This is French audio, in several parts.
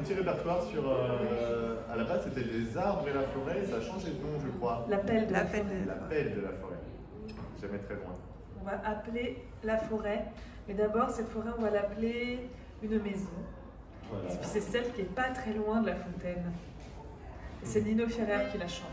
petit répertoire sur... à la base, c'était les arbres et la forêt, ça a changé de nom, je crois. L'appel de la forêt. L'appel de la forêt. Jamais très loin. On va appeler la forêt, mais d'abord, cette forêt, on va l'appeler une maison. Voilà. Et puis c'est celle qui n'est pas très loin de la fontaine. Et c'est Nino Ferrer qui la chante.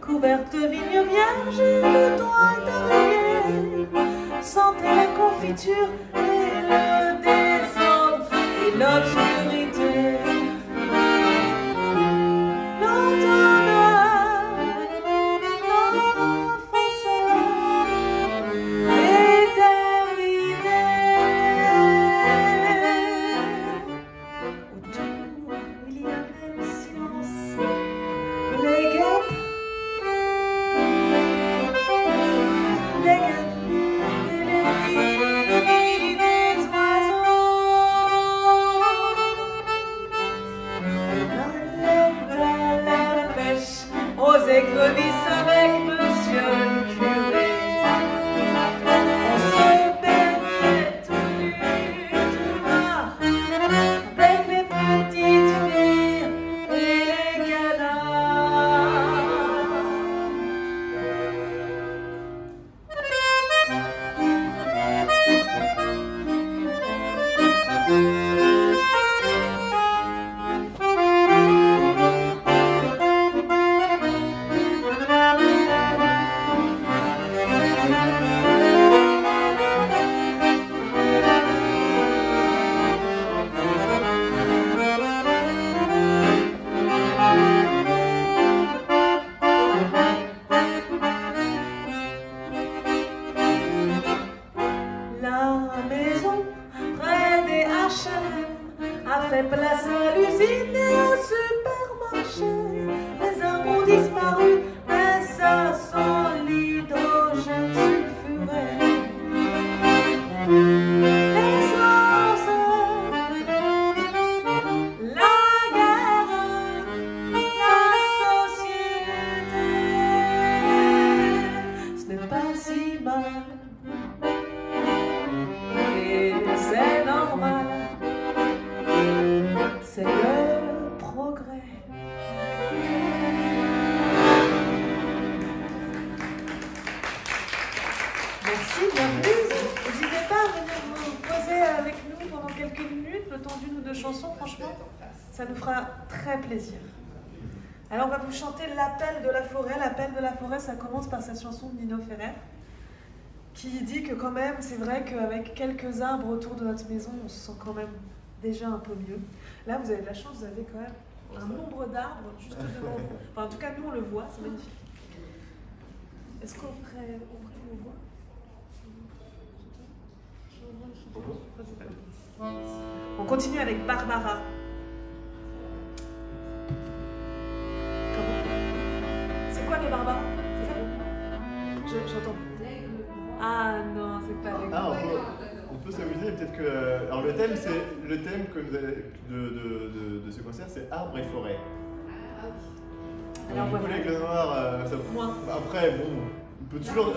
Couverte de vignes vierges et de toiles d'oreiller, sentez la confiture et le désordre et l'obscurité. L'automne, l'enfance, l'éternité. Autour, il y avait le silence, les guêpes. Écrevisses avec monsieur le curé. On se baignait tout nu, tout noir, avec les petites filles et les cadavres. A fait place à l'usine et au supermarché. Les arbres ont disparu, mais ça sent l'hydrogène sulfuré. L'essence, la guerre, la société. Ce n'est pas si mal, et c'est normal. C'est le progrès. Merci, bienvenue. N'hésitez pas à venir vous poser avec nous pendant quelques minutes, le temps d'une ou deux chansons, franchement, ça nous fera très plaisir. Alors on va vous chanter l'appel de la forêt. L'appel de la forêt, ça commence par cette chanson de Nino Ferrer, qui dit que quand même, c'est vrai qu'avec quelques arbres autour de notre maison, on se sent quand même déjà un peu mieux. Là, vous avez de la chance, vous avez quand même un nombre d'arbres juste devant vous. Enfin, en tout cas, nous, on le voit, c'est magnifique. Est-ce qu'on ferait on voit On continue avec Barbara. Comment? C'est quoi les Barbara? C'est ça? J'entends. Ah non, c'est pas les Barbara. On peut s'amuser, peut-être que... Alors le thème que de ce concert, c'est arbres et forêt. Alors voilà. Les Grenouilles Noirs, après, bon, on peut toujours...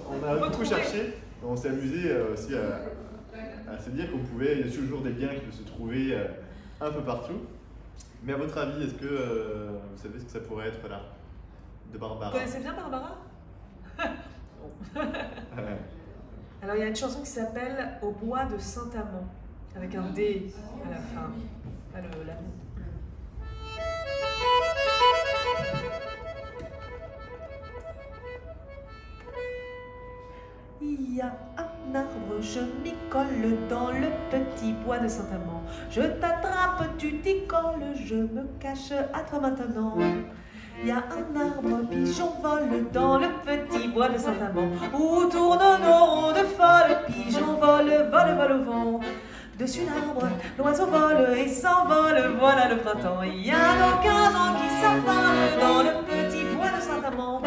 on a beaucoup cherché, on s'est amusé aussi à se dire qu'on pouvait... Il y a toujours des biens qui peuvent se trouver un peu partout. Mais à votre avis, est-ce que vous savez ce que ça pourrait être là? De Barbara. Vous connaissez bien Barbara? Alors il y a une chanson qui s'appelle Au bois de Saint-Amand, avec un D à la fin, pas la mots. Il y a un arbre, je m'y colle dans le petit bois de Saint-Amand. Je t'attrape, tu t'y colles, je me cache à toi maintenant. Il y a un arbre, pigeon vole dans le petit bois de Saint-Amand. Où tournent nos rondes folles, pigeon vole, vole, vole au vent. Dessus l'arbre, l'oiseau vole et s'envole, voilà le printemps. Il y a nos 15 ans qui s'affolent dans le petit bois de Saint-Amand.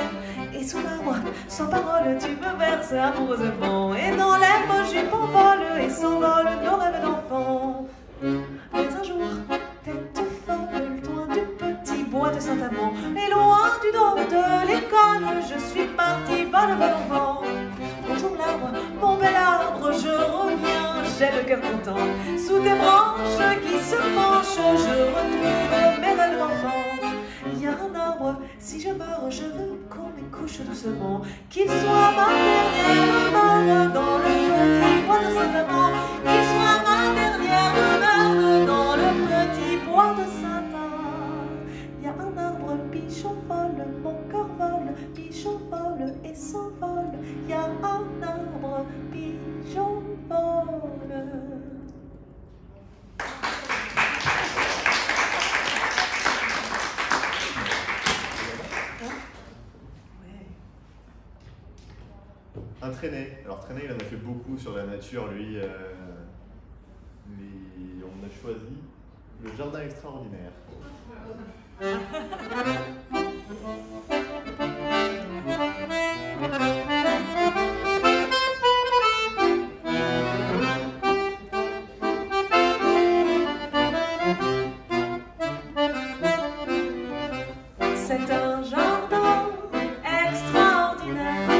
Et sous l'arbre, sans parole, tu me verses amoureusement. Et dans l'herbe, jupe en vole et s'envole nos rêves d'enfants. Mais un jour, tête folle, loin du petit bois de Saint-Amand, et loin du dos de l'école, je suis partie, vole, vole au vent. Bonjour l'arbre, mon bel arbre, je reviens, j'ai le cœur content. Sous tes branches qui se penchent, je retrouve mes rêves d'enfant. Il y a un arbre, si je meurs, je veux qu'on m'y couche doucement. Qu'il soit ma dernière demeure dans le petit bois de Saint-Amand. Qu'il soit ma dernière demeure dans le petit bois de Saint-Amand. Il y a un arbre, pigeon vole, mon cœur vole, pigeon vole et s'envole. Il y a un arbre, pigeon vole. Un Trenet. Alors Trenet, il en a fait beaucoup sur la nature, lui. On a choisi le jardin extraordinaire. C'est un jardin extraordinaire.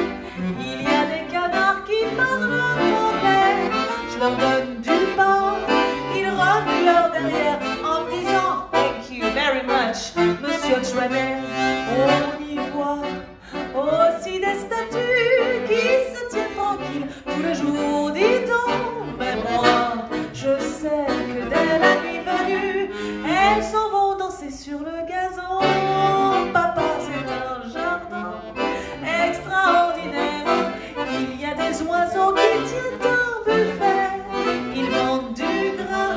Il y a des canards qui parlent anglais. Je leur donne du pain, ils remuent leur derrière en me disant thank you very much, Monsieur Trenet. On y voit aussi des statues qui se tiennent tranquilles tout le jour, dit-on. Mais moi, je sais que dès la nuit venue, elles s'en vont danser sur le gazon. Papa, c'est un jardin extraordinaire. Il y a des oiseaux qui tiennent un buffet. Ils vendent du grain,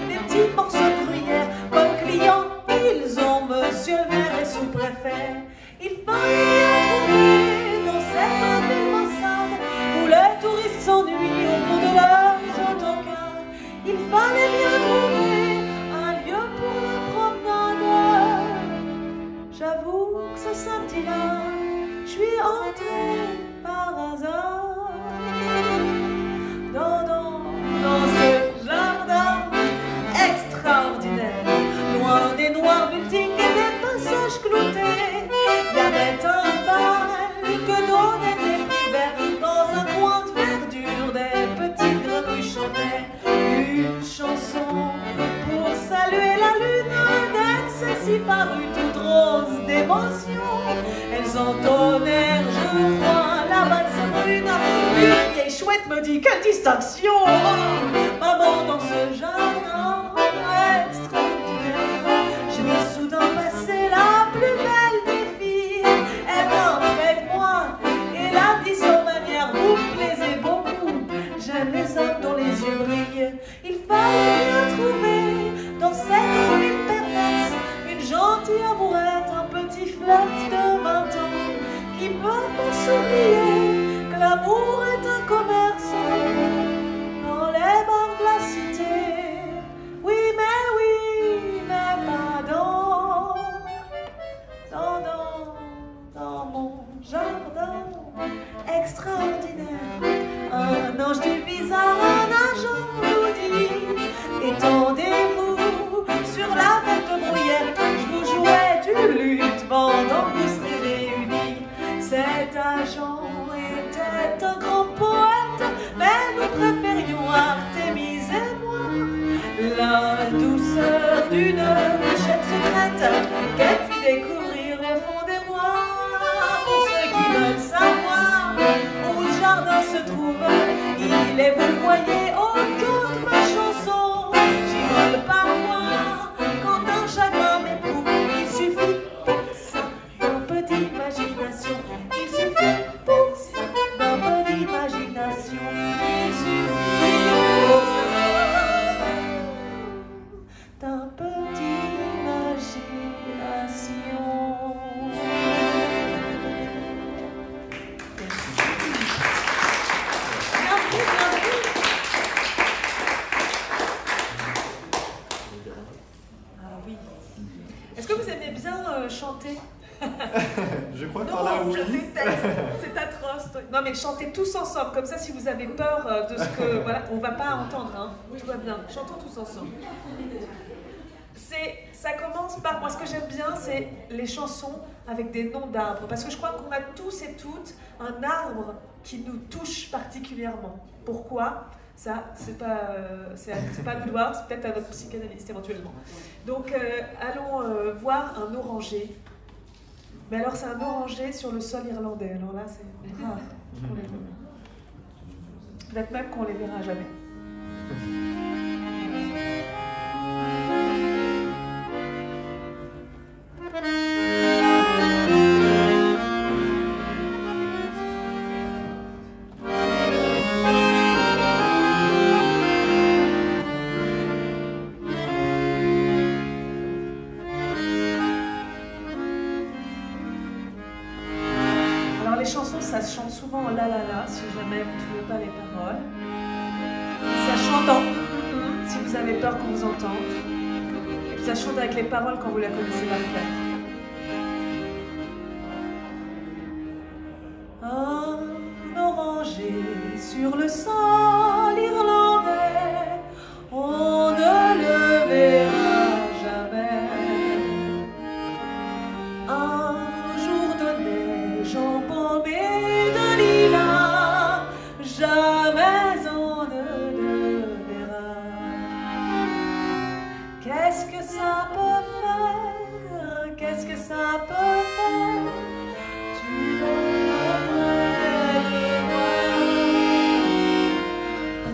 des petits morceaux de gruyère. Comme clients, ils ont monsieur le maire et sous-préfet. Il fallait bien trouver dans cette ville maussade où les touristes s'ennuient au fond de leurs autocars. Il fallait bien trouver un lieu pour la promenade. J'avoue que ce samedi-là, je suis entrée par hasard dans ce jardin extraordinaire. Loin des noirs buildings et des passages cloutés, il y avait un bal que donnaient des prix verts. Dans un coin de verdure, des petites grenouilles chantaient une chanson pour saluer la lune d'être celle-ci parut toute rose d'émotion. Elles entonnèrent, je crois, la valse brune. Une vieille chouette me dit quelle distinction. Maman, dans ce jardin extraordinaire, je vais soudain passer la plus belle des filles. Elle vint près de moi et la dit sans manière, vous me plaisez beaucoup. J'aime les hommes dont les yeux brillent. Il fallait bien trouver dans cette ville perverse une gentille amourette, un petit flirt de 20 ans qui peut pas s'oublier que l'amour est un commerce dans les bars de la cité. Oui, mais pas dans mon jardin extraordinaire. Un ange du bizarre, un agent nous dit étendez-vous sur la verte bruyère. Je vous jouais du luth pendant que vous serez réunis. Cet agent était un grand poète, mais nous préférions Artémise et moi. La douceur d'une chaîne secrète qu'elle fit découvrir au fond des bois. Pour ceux qui veulent savoir où ce jardin se trouve, il est, vous le voyez, au cœur de ma chanson. J'y vole parfois quand un chagrin m'éprouve. Il suffit pour ça d'un peu d'imagination. Il suffit pour ça d'un peu d'imagination. chanter? Je crois que Non, par là, oui. je déteste, c'est atroce. Non mais chantez tous ensemble, comme ça si vous avez peur de ce que... Voilà, on va pas entendre, hein. Tout va bien, chantons tous ensemble. Ça commence par, moi ce que j'aime bien, c'est les chansons avec des noms d'arbres, parce que je crois qu'on a tous et toutes un arbre qui nous touche particulièrement. Pourquoi? Ça, c'est pas à nous de voir, c'est peut-être à notre psychanalyste éventuellement. Donc allons voir un oranger. Mais alors c'est un oranger sur le sol irlandais, alors là c'est rare qu'on les voit. Peut-être même qu'on les verra jamais. Les chansons, ça se chante souvent en la la la, si jamais vous ne trouvez pas les paroles. Ça chante en si vous avez peur qu'on vous entende. Et puis ça chante avec les paroles quand vous la connaissez par cœur. Un oranger sur le sol irlandais, on ne le verra jamais. Un jour de neige embaumé de lilas, jamais on ne le verra. Qu'est-ce que ça peut faire? Qu'est-ce que ça peut faire? Tu verras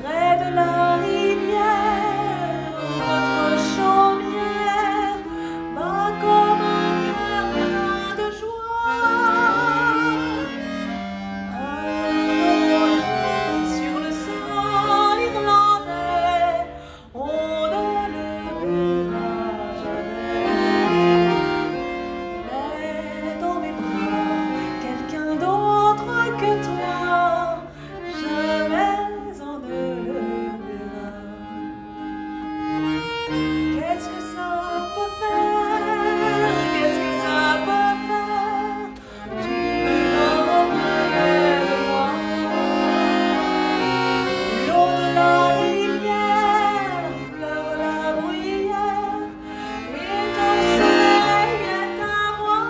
près de la rivière, notre chaumière bat comme un cœur plein de joie. Un oranger sur le sol irlandais, on ne le verra jamais. Mais dans mes bras, quelqu'un d'autre que toi, jamais on ne le verra. Qu'est-ce que ça peut faire? Qu'est-ce que ça peut faire? Tu dors près de moi. L'eau de la rivière fleure la bruyère et ton soleil est à moi.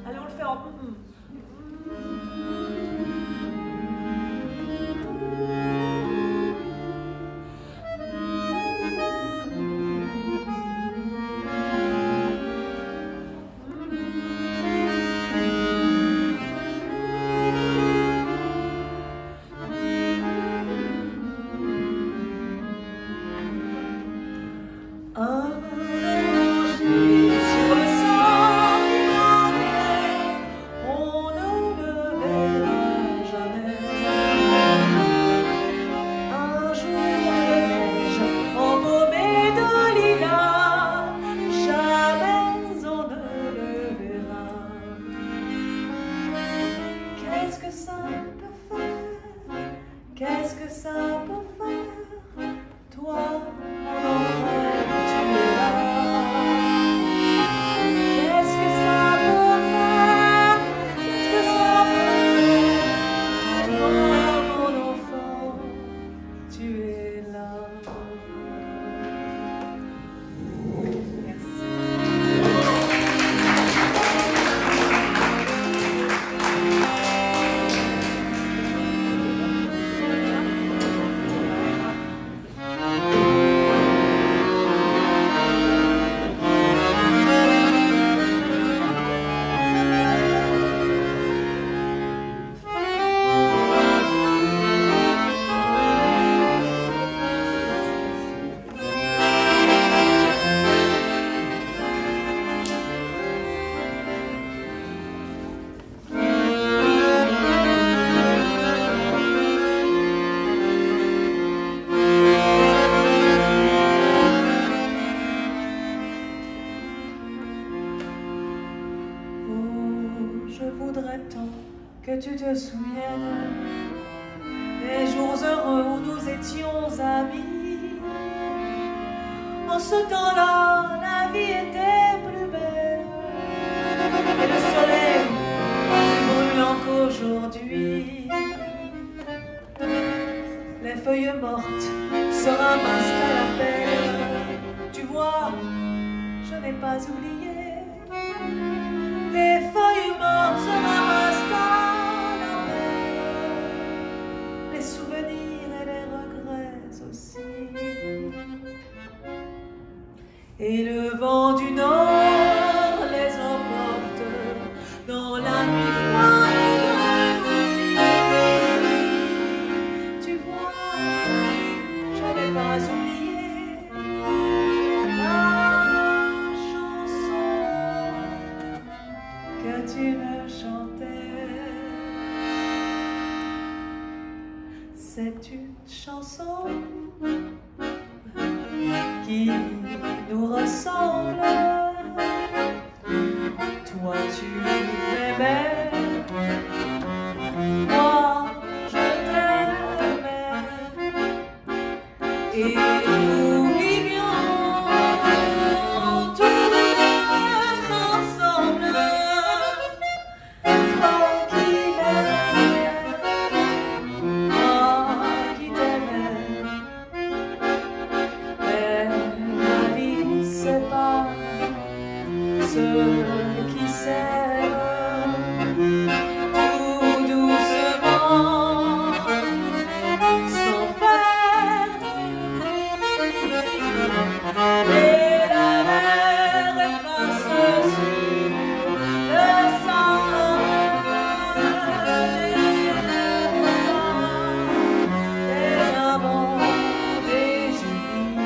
Allez, on le fait en un oranger sur le sol irlandais, on ne le verra jamais. Un jour de neige embaumé de lilas, jamais on ne le verra. Qu'est-ce que ça peut faire? Qu'est-ce que ça peut faire? Toi, mon enfant, tu es là. Qu'est-ce que ça peut faire? Qu'est-ce que ça peut faire? Toi, mon enfant, tu es là. Merci. Oh, je voudrais tant que tu te souviennes des jours heureux où nous étions amis. En ce temps-là, la vie était plus belle. feuilles mortes se ramassent à la pelle. Tu vois, je n'ai pas oublié. Les feuilles mortes se ramassent à la pelle. Les souvenirs et les regrets aussi. Et le vent du nord les emporte dans la nuit froide de l'oubli. Tu vois, je n'ai pas oublié la chanson que tu me chantais. C'est une chanson qui nous ressemble. Toi tu m'aimais, moi je t'aimais, et nous vivions tous les deux ensemble. Toi qui m'aimais, moi qui t'aimais. Ceux qui s'aiment tout doucement, sans faire de bruit, et la mer efface sur le sable des amants désunis.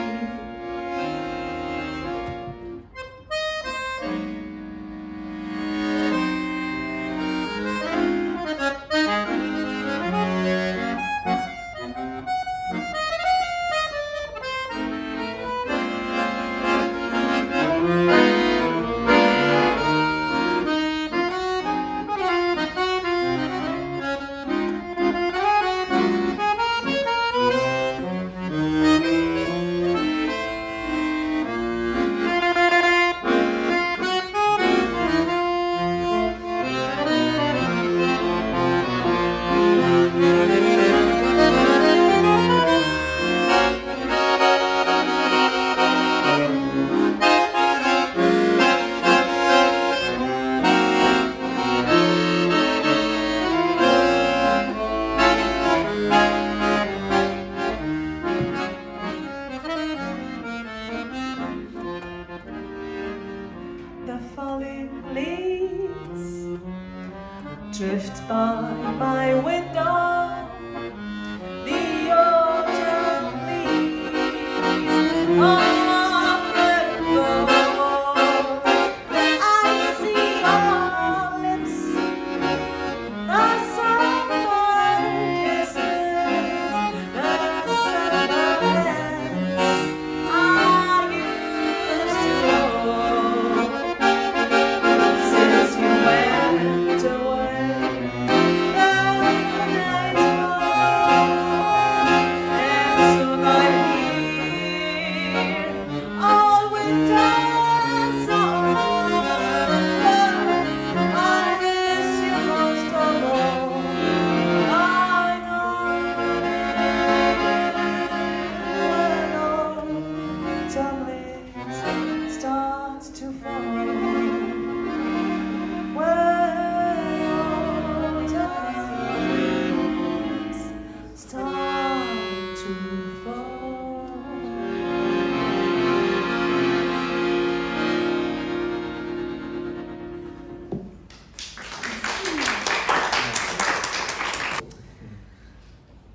The falling leaves drift by my window. The autumn leaves often go. I see your lips, the summer kisses, the summer hands I used to hold. Since you went away, the night falls, and soon I'm here, all winter summer. I miss you most of all. I know when autumn leaves start to fall. Start to fall.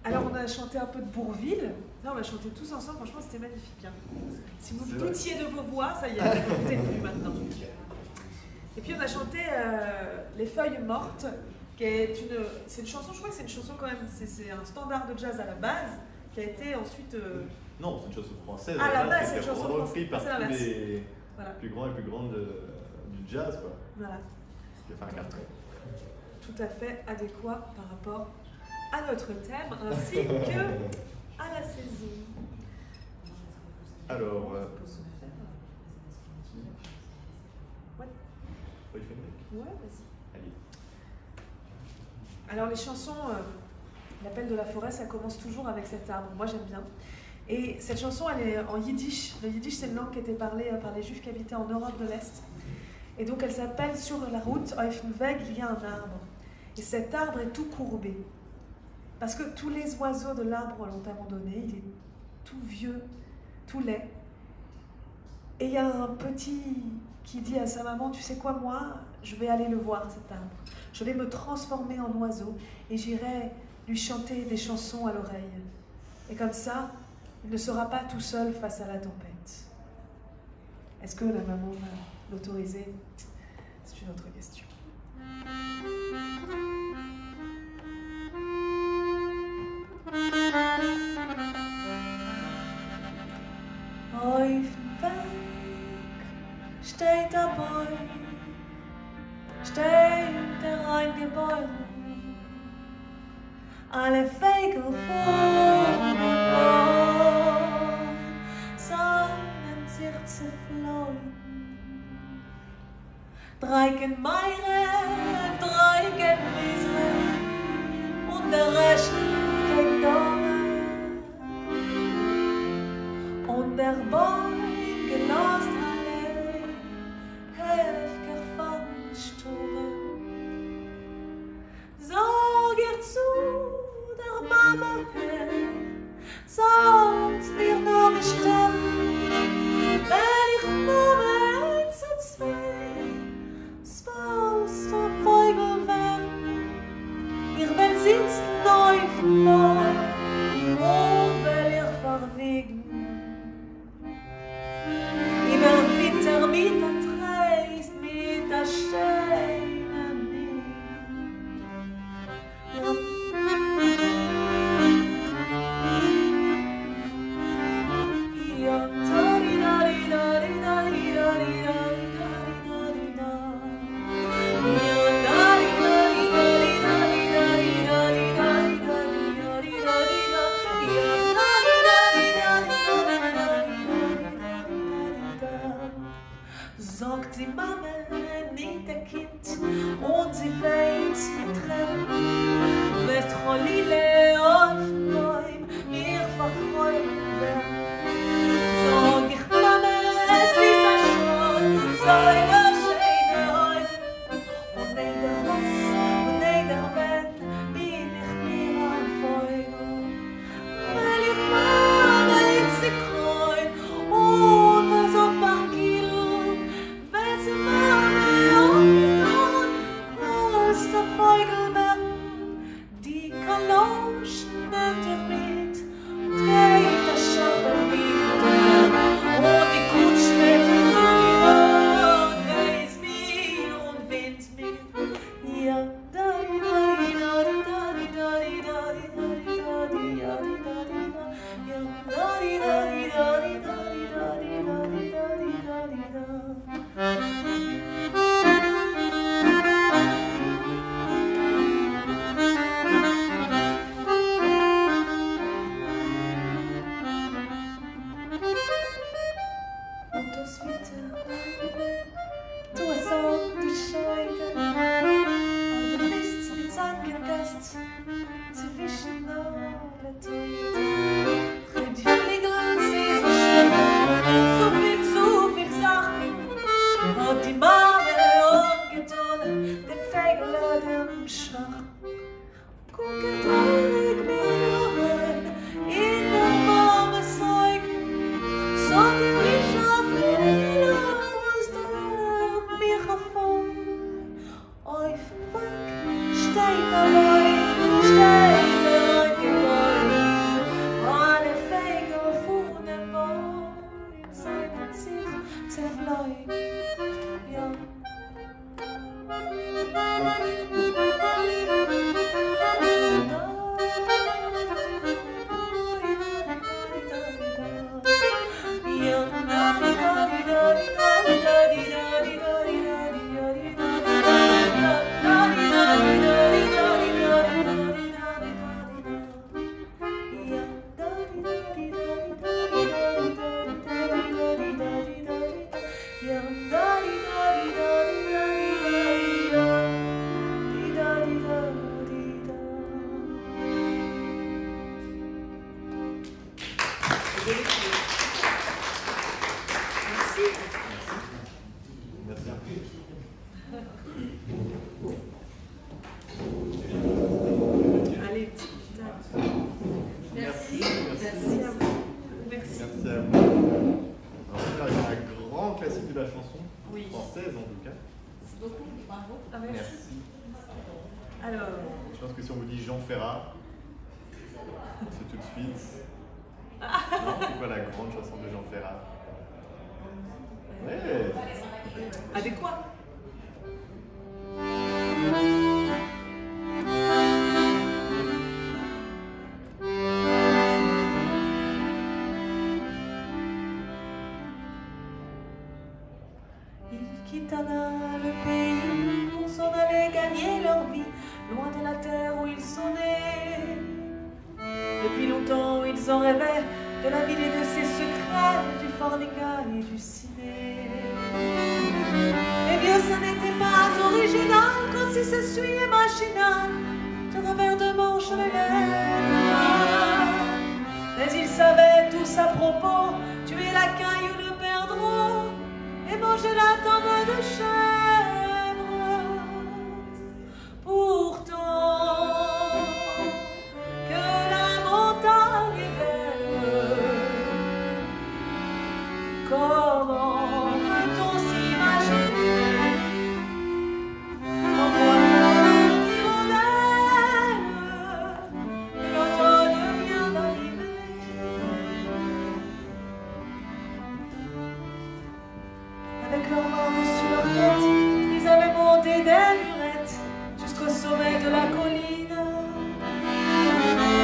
Alors on a chanté un peu de Bourvil. Là on a chanté tous ensemble, franchement c'était magnifique. Hein. Si vous doutiez de vos voix, ça y est, vous ne doutez plus maintenant. Et puis on a chanté Les Feuilles Mortes, qui est c'est une chanson, je crois que c'est une chanson quand même, c'est un standard de jazz à la base, qui a été ensuite... Non, c'est une chanson française. À la base, c'est une qui a chanson repris par française. tous les Voilà. plus grands et plus grandes du jazz, quoi. Voilà. Qui a fait un carton. Tout à fait adéquat par rapport à notre thème, ainsi que à la saison. Alors... Ouais. Oui, fais-le. Ouais, vas-y. Allez. Alors les chansons L'appel de la forêt, ça commence toujours avec cet arbre. Moi, j'aime bien. Et cette chanson, elle est en yiddish. Le yiddish, c'est une langue qui était parlée par les Juifs qui habitaient en Europe de l'Est. Et donc, elle s'appelle « Sur la route, auf dem Weg, il y a un arbre ». Et cet arbre est tout courbé. Parce que tous les oiseaux de l'arbre l'ont abandonné. Il est tout vieux, tout laid. Et il y a un petit qui dit à sa maman, tu sais quoi, moi, je vais aller le voir, cet arbre. Je vais me transformer en oiseau et j'irai lui chanter des chansons à l'oreille. Et comme ça, il ne sera pas tout seul face à la tempête. Est-ce que la maman va l'autoriser? C'est une autre question. Auf dem Weg steht der Baum, steht ein Gebäude. Alle Vögel vor dem Baum sollen sich zerfreuen. Drei gehen Meire, drei gehen Miesre und der Rest geht Dorn. Und der Baum genoss alle Hefger von Sturm. Sag ihr zu der Mama her, sonst wird noch gestorben. Wenn ich Mama eins und zwei, spaß vor Vögel werden, ich will sitzen auf dem Baum und will ich verniegen. Über den Winter mit der Treist, mit der schönen Wind. Ja, sagt die Mama, nicht der Kind, und sie weint mit Tränen. Wirst Cholile auf den Bäumen, mir verfreuen werden. Sag ich Mama, es ist ein Schrott, so eine schöne Heim. Und in der Wasser, und in der Wind, bin ich mir ein Vogel. Weil ich Mama jetzt sie kreuen, und so ein paar Kilo, wenn sie Merci. Allez, merci. Merci à vous. Merci. Merci à vous. Alors, c'est un grand classique de la chanson, Oui. française en tout cas. Merci beaucoup. Bravo. Ah, merci. Merci. Alors, Je pense que si on vous dit Jean Ferrat, c'est tout de suite. Non, c'est quoi la grande chanson de Jean Ferrat? Ouais. adéquat. Ils quittent le pays pour s'en aller gagner leur vie, loin de la terre où ils sont nés. Depuis longtemps, ils en rêvaient de la ville et de ses secrets, du fornica et du ciné. Les vieux, ça n'était pas original, quand si s'essuyait machinal, de revers de manche les lèvres. Mais ils savaient tous à propos, tuer la caille ou le perdreau, et manger la tombe de chèvre. Pourtant, que la montagne est belle, comment peut-on s'imaginer en voyant l'hirondelle que l'automne vient d'arriver. Avec leurs mains dessus leur tête, ils avaient monté des murettes jusqu'au sommet de la colline.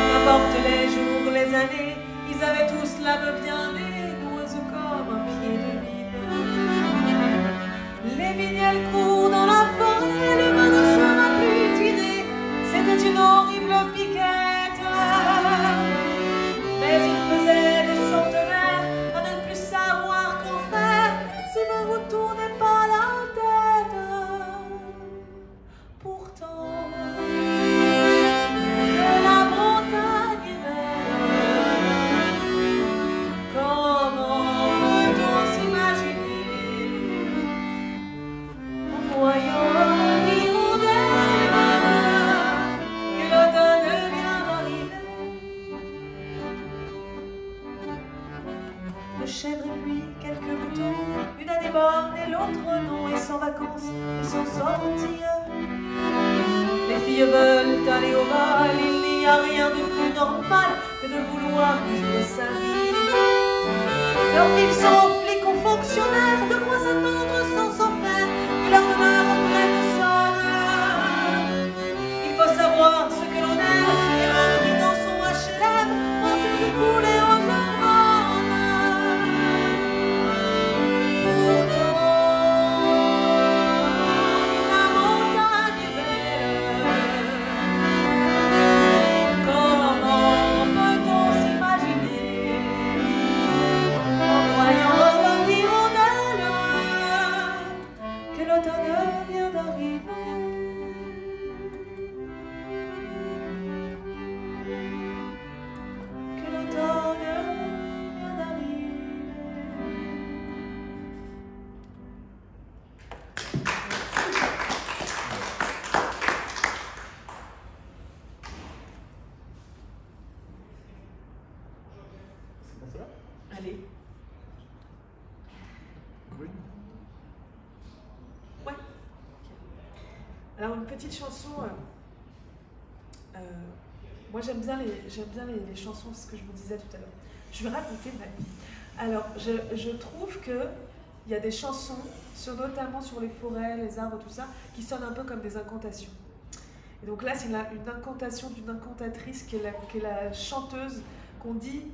N'importe les jours, les années, ils avaient tous l'âme bien née, noueuse comme un pied de vigne. Les vignes, elles courent dans la forêt, le vin ne sera plus tiré, c'était une horrible piquette. Mais ils faisaient des centenaires à ne plus savoir qu'en faire si vous vous tournez pas la tête. Pourtant, que la montagne est belle, comment peut-on s'imaginer en voyant l'hirondelle que l'automne vient d'arriver. Le chèvre et lui, quelques boutons, une année bonne et l'autre non, et sans vacances, et sans sortir. Les filles veulent aller au bal, il n'y a rien de plus normal que de vouloir vivre sa vie. Leurs fils sont flics ou fonctionnaires, de quoi s'attendre sans s'en faire, que leur demeure en traite sonne. Il faut savoir ce que l'on aime, et rentrer dans son HLM, monter du poulet aux hormones. Pourtant, la montagne est belle, comment peut-on s'imaginer en voyant l'hirondelle que l'automne vient d'arriver. Que l'automne vient d'arriver. C'est bon, ça va? Allez. Oui. Ouais. Alors une petite chanson. Moi j'aime bien les chansons, c'est ce que je vous disais tout à l'heure. Je vais raconter ma vie. Alors je trouve que il y a des chansons, notamment sur les forêts, les arbres, tout ça, qui sonnent un peu comme des incantations. Et donc là c'est une incantation d'une incantatrice qui est la chanteuse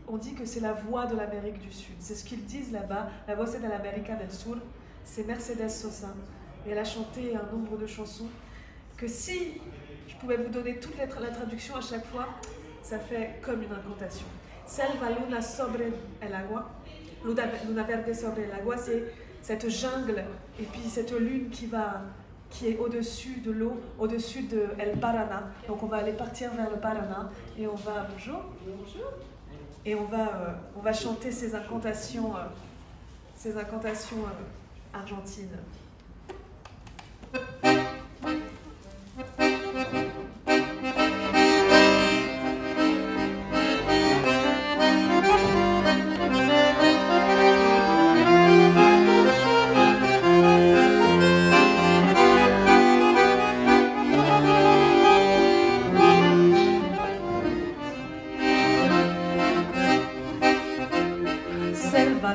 on dit que c'est la voix de l'Amérique du Sud. C'est ce qu'ils disent là-bas. La voix de l'América del Sur, c'est Mercedes Sosa. Et elle a chanté un nombre de chansons que si je pouvais vous donner toute la traduction à chaque fois, ça fait comme une incantation. Selva luna sobre el agua, luna verde sobre el agua, c'est cette jungle et puis cette lune qui est au-dessus de l'eau, au-dessus de El Paraná. Donc on va aller partir vers le Paraná et on va... Bonjour. Bonjour. Et on va chanter ces incantations argentines.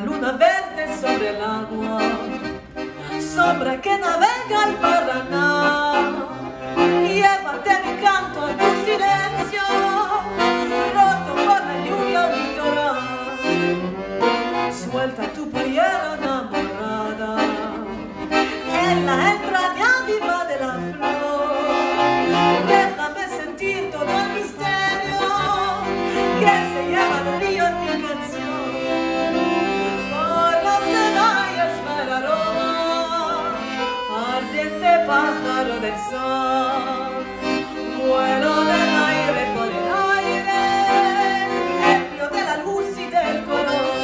Luna verde sobre el agua, sombra que navega al Paraná. Llévate mi canto a tu silencio, roto por la lluvia litoral. Suelta tu playera enamorada en la entraña viva de la flor. Déjame sentir todo el misterio que se lleva el río en mi canción. Ardiente pájaro del sol, vuelo del aire por el aire, ebrio de la luz y del color.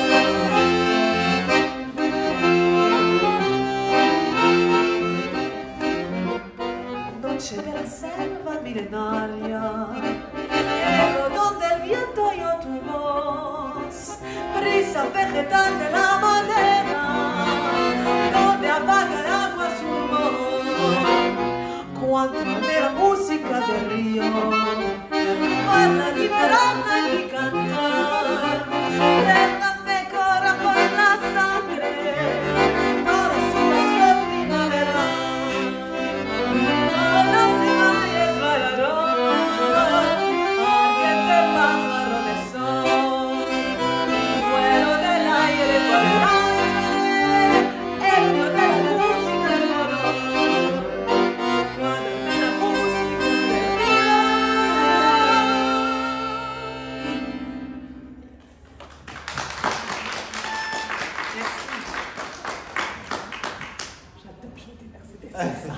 Noche de la selva milenaria, eco donde el viento oyó tu voz, brisa vegetal de la madera, donde apaga el agua su humor. Cuánto de la música del río, para liberarme y cantar. Déjame correr por la sangre, toda su pasión primaveral. No se vayas, bailador, ardiente pájaro del sol, vuelo del aire por el aire, ebrio de la música del color, de la música del río. J'adore chanter Mercedes, c'est ça.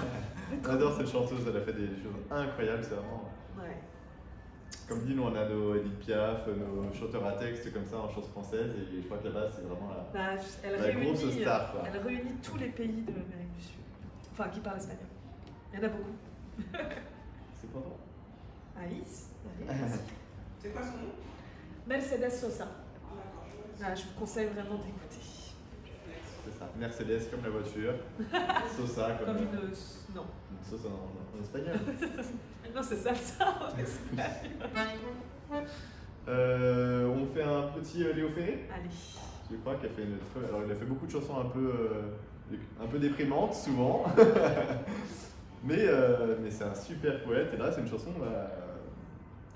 J'adore cette chanteuse, elle a fait des choses incroyables, c'est vraiment... Ouais. Comme dit, nous on a nos Edith Piaf, nos chanteurs à texte comme ça en chanson française, et je crois que là-bas c'est vraiment la grosse star, quoi. Elle réunit tous les pays de l'Amérique du Sud, enfin qui parlent espagnol. Il y en a beaucoup. C'est quoi toi? Alice. C'est quoi son nom? Mercedes Sosa. D'accord. Je vous conseille vraiment d'écouter. C'est ça, Mercedes comme la voiture, Sosa comme... Comme une... Non. Une sauce en espagnol. Non, c'est salsa en espagnol. On fait un petit Léo Ferré. Allez. Je crois qu'elle fait une... Alors il a fait beaucoup de chansons un peu déprimantes souvent. mais c'est un super poète, et là c'est une chanson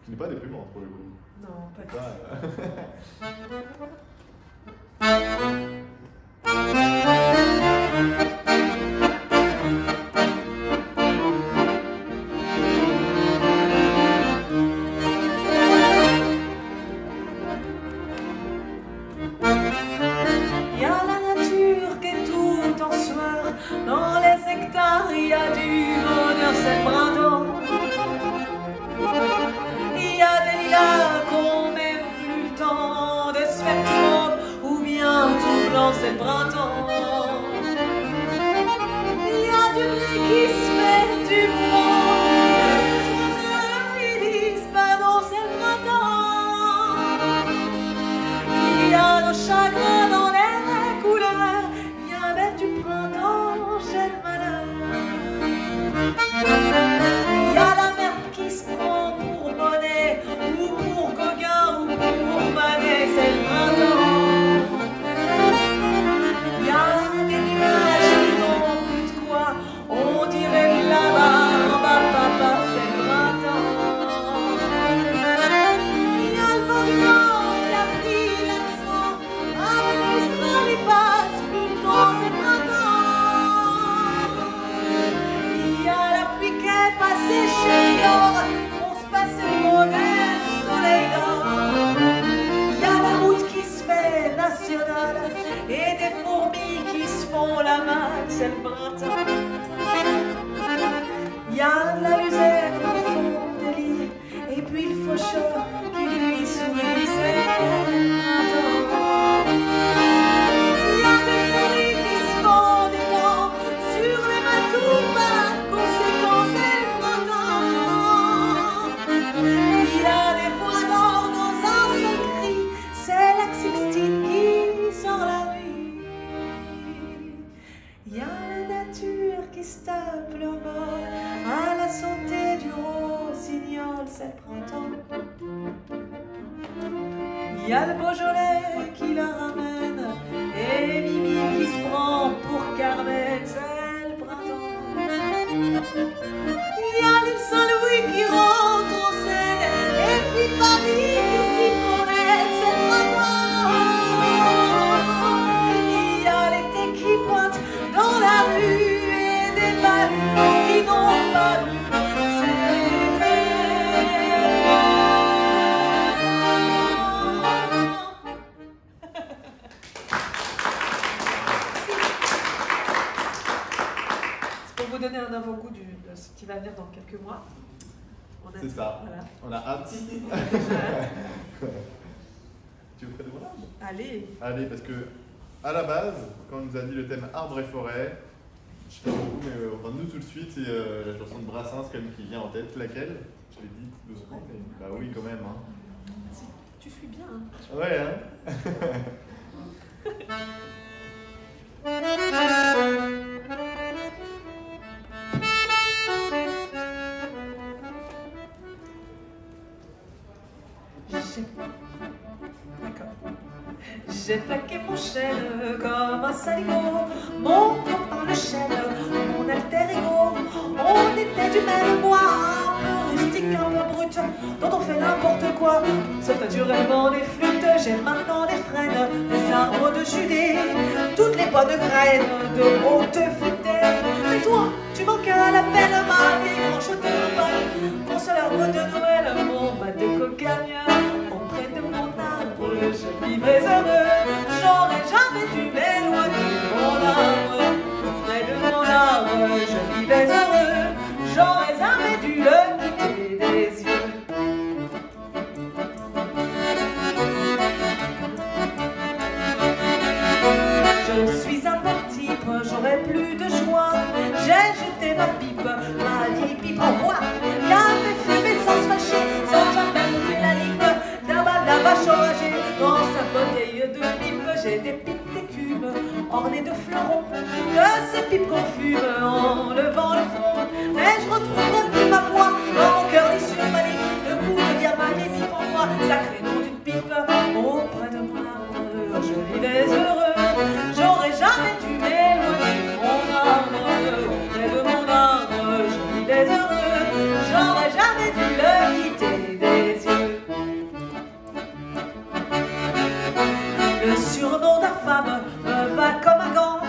qui n'est pas déprimante pour le coup. Non, pas du tout. Il y a la nature qui est tout en sueur, dans les hectares il y a du bonheur, c'est le printemps. Il y a des lilas qu'on même plus le temps de se faire tout mauve ou bien tout blanc, c'est le printemps. Il y a du blé qui se fait du mouvement, ils disent pardon, c'est le printemps. Il y a nos chagrins dans les couleurs, il y a même du printemps chez le malheur. Il y a la mer qui se prend pour bonnet, ou pour Gauguin, ou pour Manet, c'est le printemps. Il y a des nuages qui n'ont plus de quoi, on dirait de la barbe à papa, c'est le printemps. Il y a le vent du nord qui a pris l'accent, avec Mistral il passe plus de temps, c'est le printemps. Il y a la pluie qui est passée chez Dior, on se passe le modèle, soleil d'or. Il y a la route qui se fait nationale, et des fourmis qui se font la malle, c'est le printemps. Il y a de la luzerne au fond des lits, et puis le faucheur qui lui sourit, c'est clandestine qui sort la nuit. Il y a la nature qui se tape le bol à la santé du rossignol, c'est le printemps. Il y a le Beaujolais qui la ramène et Mimi qui se prend pour Carmen, c'est le printemps. Il y a l'île Saint-Louis qui rentre en scène et puis Paris qui s'y promène, c'est le printemps. Il y a l'été qui pointe dans la rue et des balles qui n'ont pas vu. Donner un avant-goût de ce qui va venir dans quelques mois. C'est ça. Voilà. On a hâte. Tu veux près de mon arbre? Allez. Allez, parce que à la base, quand on nous a dit le thème arbre et forêt, je sais pas beaucoup, mais enfin, nous tout de suite, c'est la chanson de Brassens quand même qui vient en tête. Laquelle? Je l'ai dit doucement, mais bah oui quand même. Hein. Tu suis bien. Hein. Ouais, hein. J'ai plaqué mon chêne comme un saligo, mon copain le chêne, mon alter ego. On était du même bois, un peu rustique, un peu brut, dont on fait n'importe quoi, sauf naturellement des flûtes. J'ai maintenant des frênes, des arbres de Judée, toutes les bois de graines, de haute futée. Mais toi, tu manques à la peine, ma vie, branche de Noël, mon seul arbre de Noël, mon mat de cocagne. Auprès de mon arbre, je vivrais heureux. J'aurais jamais dû m'éloigner de mon arbre. Auprès de mon arbre, je vivais heureux. J'aurais jamais dû le quitter des yeux. Je suis un bon type, j'aurais plus de joie. J'ai jeté ma pipe, ma vieille pipe en bois, qui avait fumé sans se fâcher, sans jamais bouger la lippe. La vache enragée dans sa bouteille de pipe. J'ai des pipes d'écume ornées de fleurons, de ces pipes qu'on fume en levant le front. Mais je retrouve plus ma voix dans mon cœur ni sur ma ligne. Le coup de diamant des pipes en moi, sacré nom d'une pipe. Auprès de mon arbre, je vivais heureux. J'aurais jamais dû m'éloigner de mon arbre. Auprès de mon arbre, je vivais heureux. J'aurais jamais dû le quitter des yeux. Le surnom d'infâme me va comme un gant,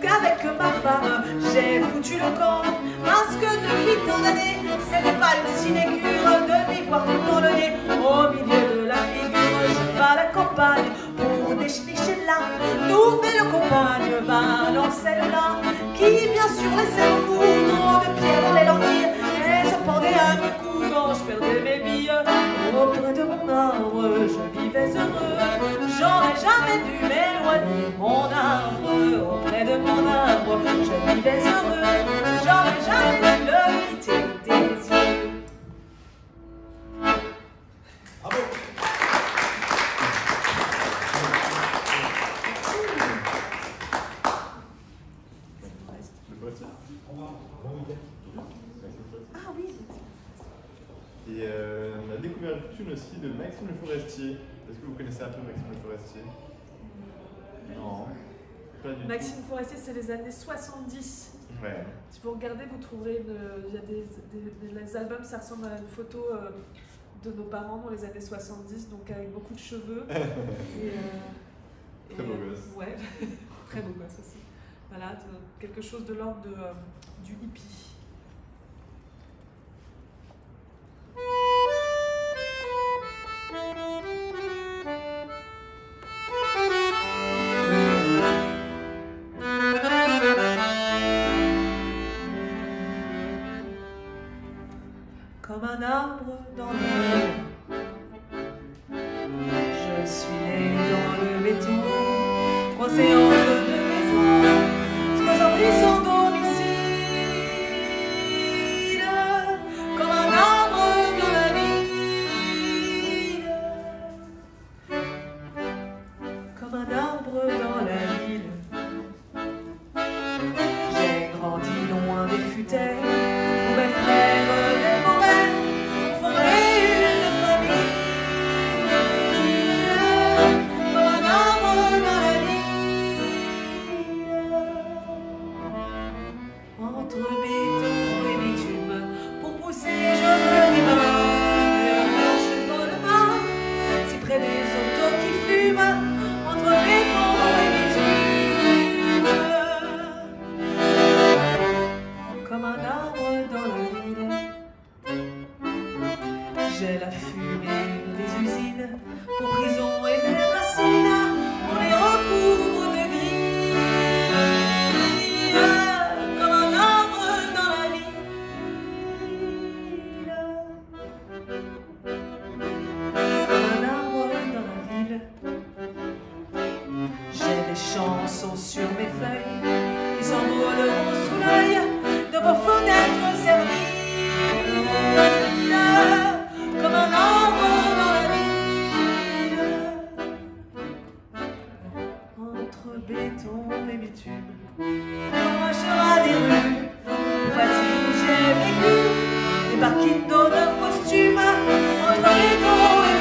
qu'avec ma femme j'ai foutu le camp. Parce que depuis tant d'années, c'était pas une sinécure de lui voir tout le temps le nez au milieu de la figure. Je vais à la campagne pour déchirer là, nouvelle compagne Valencelle-là, qui bien sûr laissait beaucoup trop de pierres dans les lentilles et se pendait à mes coups quand je perdais mes billes. Auprès de mon arbre, je vivais heureux. J'aurais jamais dû m'éloigner de mon arbre. Auprès de mon arbre, je vivais heureux. J'aurais jamais dû le quitter des yeux. Bravo. Ah oui. Et on a découvert une aussi de Maxime Le Forestier. Est-ce que vous connaissez un peu Maxime Le Forestier? Non. Pas du tout. Maxime Forestier, c'est les années 70. Ouais. Si vous regardez, vous trouverez il y a les albums, ça ressemble à une photo de nos parents dans les années 70, donc avec beaucoup de cheveux. Très beau gosse. Ouais, très beau gosse aussi. Voilà, quelque chose de l'ordre du hippie. Comme un arbre dans le béton, je suis né dans le béton, coincé entre deux maisons, 70 sans domicile. comme un arbre dans la ville. J'ai grandi loin des futaies où mes frères des forêts ont fondé une famille. Comme un arbre dans la ville. Entre béton et bitume, pour pousser je veux des mains. Près des autos qui fument, entre béton et bitume. Comme un arbre dans la ville. J'ai la fumée des usines pour prison et des racines. On les recouvre de gris. Comme un arbre dans la ville. J'ai des chansons sur mes feuilles qui s'envoleront sous l'œil de vos fenêtres cernies. Comme un arbre dans la ville. Entre béton et bitume, on marchera des rues pour bâtir où j'ai vécu. Des parkings d'honneur posthume entre béton et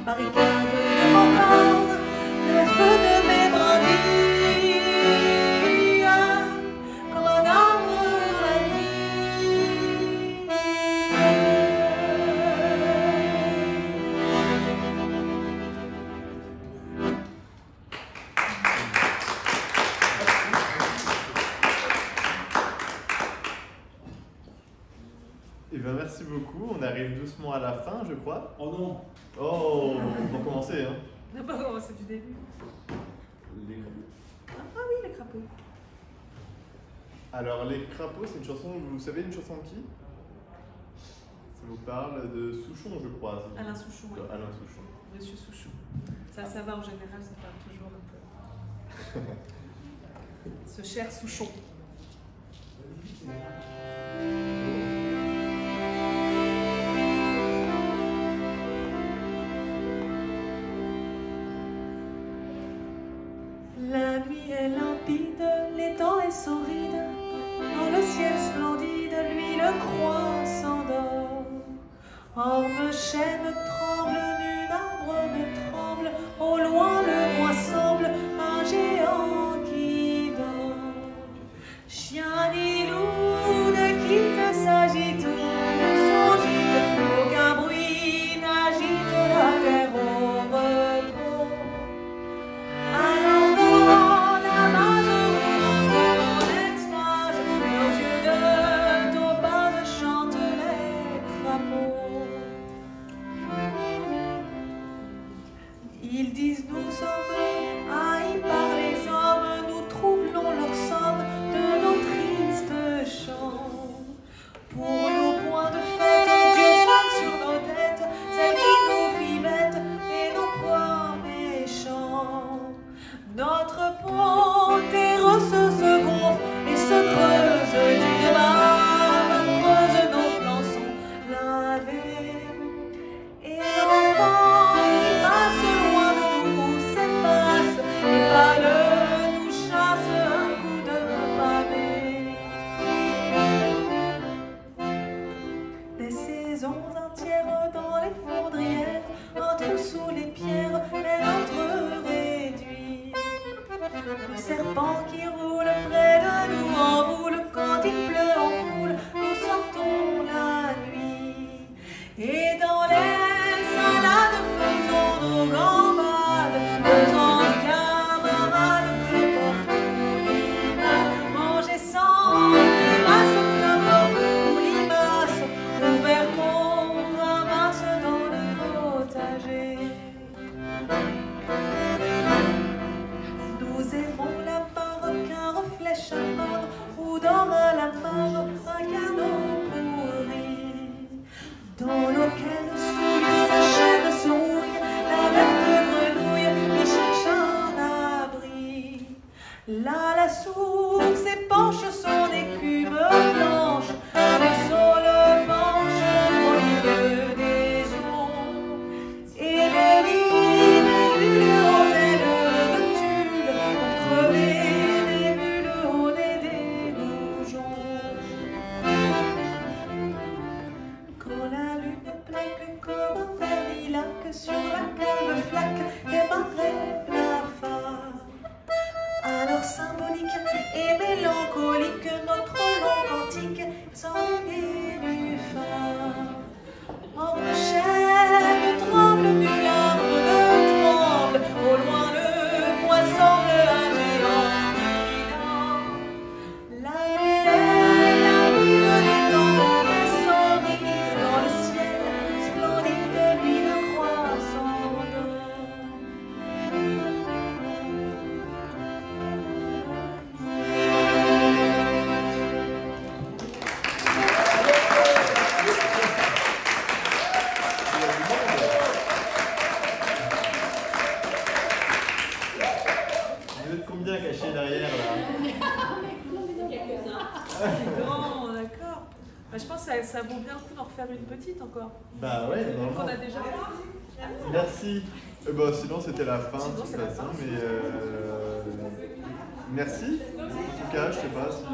barricade de mon corps, le feu de mes brindilles, comme un arbre dans la nuit. Eh bien, merci beaucoup. On arrive doucement à la fin, je crois. Oh non. Oh, on va commencer, hein. On n'a pas commencé du début. Les... Ah oui, les crapauds. Alors, les crapauds, c'est une chanson, vous savez une chanson de qui? Ça vous parle de Souchon, je crois. Alain Souchon, oui. Alain Souchon. Monsieur Souchon. Ça va en général, ça parle toujours un peu. Ce cher Souchon. La nuit est limpide, l'étang est soride, dans le ciel splendide, lui le croix s'endort. Orme, chêne tremble, nul arbre ne tremble, au loin le bois semble un géant qui dort. Chien ni loup ne quitte sa gîte, son gîte, aucun bruit n'agite la terre au repos. Alors dans la base en extase, nos yeux de topaz chantent les crapauds. Ils disent nous sommes haïs par les hommes, nous troublons leur somme de nos tristes Non, d'accord. Bah, je pense que ça vaut bien le coup d'en refaire une petite encore. Bah ouais, On normalement. a déjà Merci. Bah, sinon, c'était la fin de Sinon, toute c'est la façon, fin. mais merci. En tout cas, je sais pas si.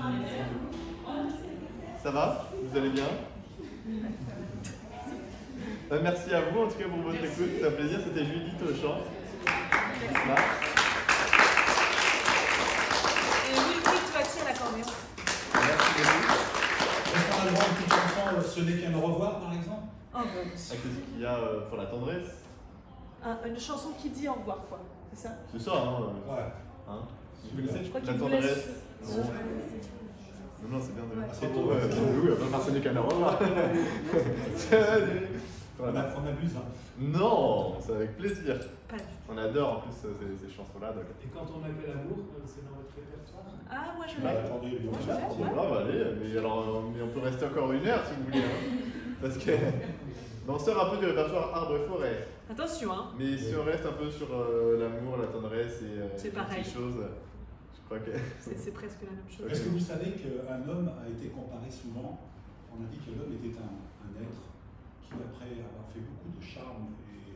Ça va? Vous allez bien? Merci à vous en tout cas pour votre écoute. C'est un plaisir. C'était Judith au chant. Là. Et Wilfried Toitier à l'accordéon. Merci beaucoup. On parle de une petite chanson, Ce n'est qu'un au revoir, par exemple. Oh, bah, Qu'est-ce qu'il y a pour la tendresse? une chanson qui dit au revoir, quoi. C'est ça? C'est ça, hein? Ouais. Hein? Vous connaissez Je crois la qu'il vous tendresse? laisse. Non, c'est bien de. Ouais. C'est pour oui, on va faire sonner qu'un au revoir. Salut. Voilà. On abuse, hein. Non, c'est avec plaisir. Pas du tout. On adore en plus ces chansons-là. Donc. Et quand on appelle l'amour, c'est dans votre répertoire? Ah, moi je Bah, l'ai. Attendez, Moi, je l'ai. C'est grave, allez, mais on peut rester encore une heure si vous voulez. Hein. Parce que on sort un peu du répertoire arbre et forêt. Attention, hein. Mais si on reste un peu sur l'amour, la tendresse et C'est les pareil. petites choses, je crois que. C'est presque la même chose. Est-ce que vous savez qu'un homme a été comparé souvent? On a dit que l'homme était un être qui, après avoir fait beaucoup de charme et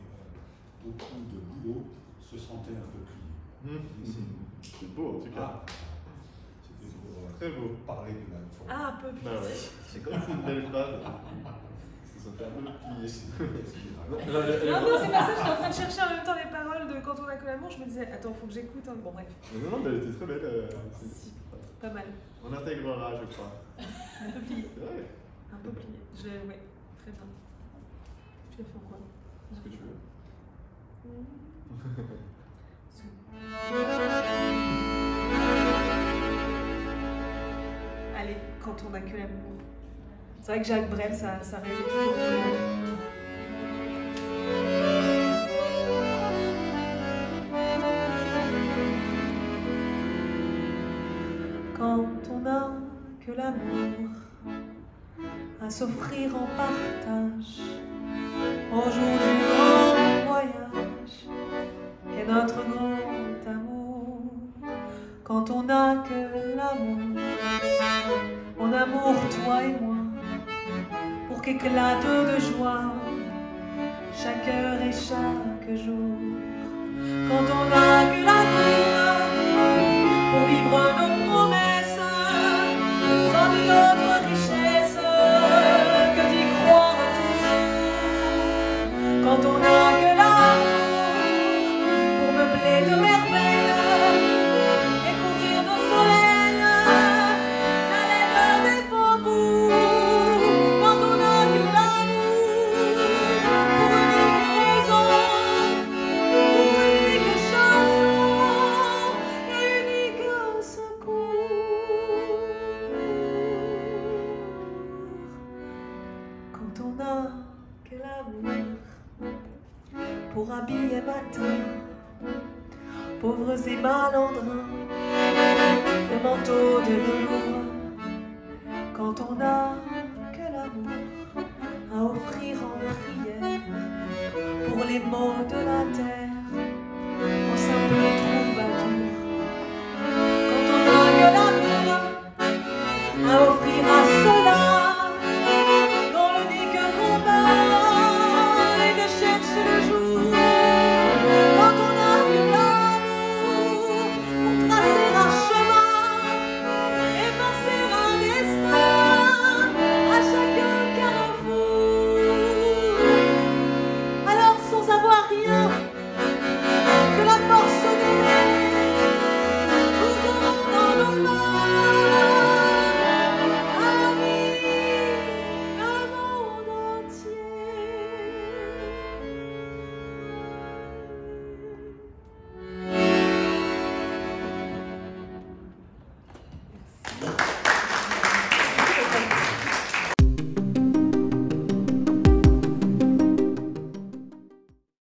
beaucoup de boulot, se sentait un peu plié. C'est beau en tout cas. C'était pour Très beau. parler de la forme. Ah, un peu plus. Bah ouais, c'est comme c'est une belle phrase. Ça sentait un peu plié. Non, non, c'est pas ça, j'étais en train de chercher en même temps les paroles de Quand on a que l'amour, je me disais, attends, faut que j'écoute. Hein. Bon, bref. Non, mais elle était très belle. Pas mal. On intégrera, je crois. Un peu plié. C'est vrai. Un peu plié. Ouais, très bien. Tu vas faire quoi? Ce que tu veux. Allez, Quand on a que l'amour. C'est vrai que Jacques Brel, ça réveille toujours tout le monde. Quand on n'a que l'amour à s'offrir en partage au jour du grand voyage qu'est notre grand amour. Quand on n'a que l'amour, mon amour, toi et moi, pour qu'éclate de joie chaque heure et chaque jour. Quand on n'a que l'amour pour vivre nos promesses, sans nulle autre richesse que d'y croire toujours. Quand on n'a que l'amour pour meubler de merveilles et couvrir de soleil la laideur des faubourgs. Quand on n'a que l'amour pour unique raison, pour unique chanson et unique secours. Quand on n'a que l'amour pour habiller matin pauvres et malandrins de manteaux de velours. Quand on n'a que l'amour à offrir en prière pour les maux de la terre, en simple troubadour. Quand on n'a que l'amour à offrir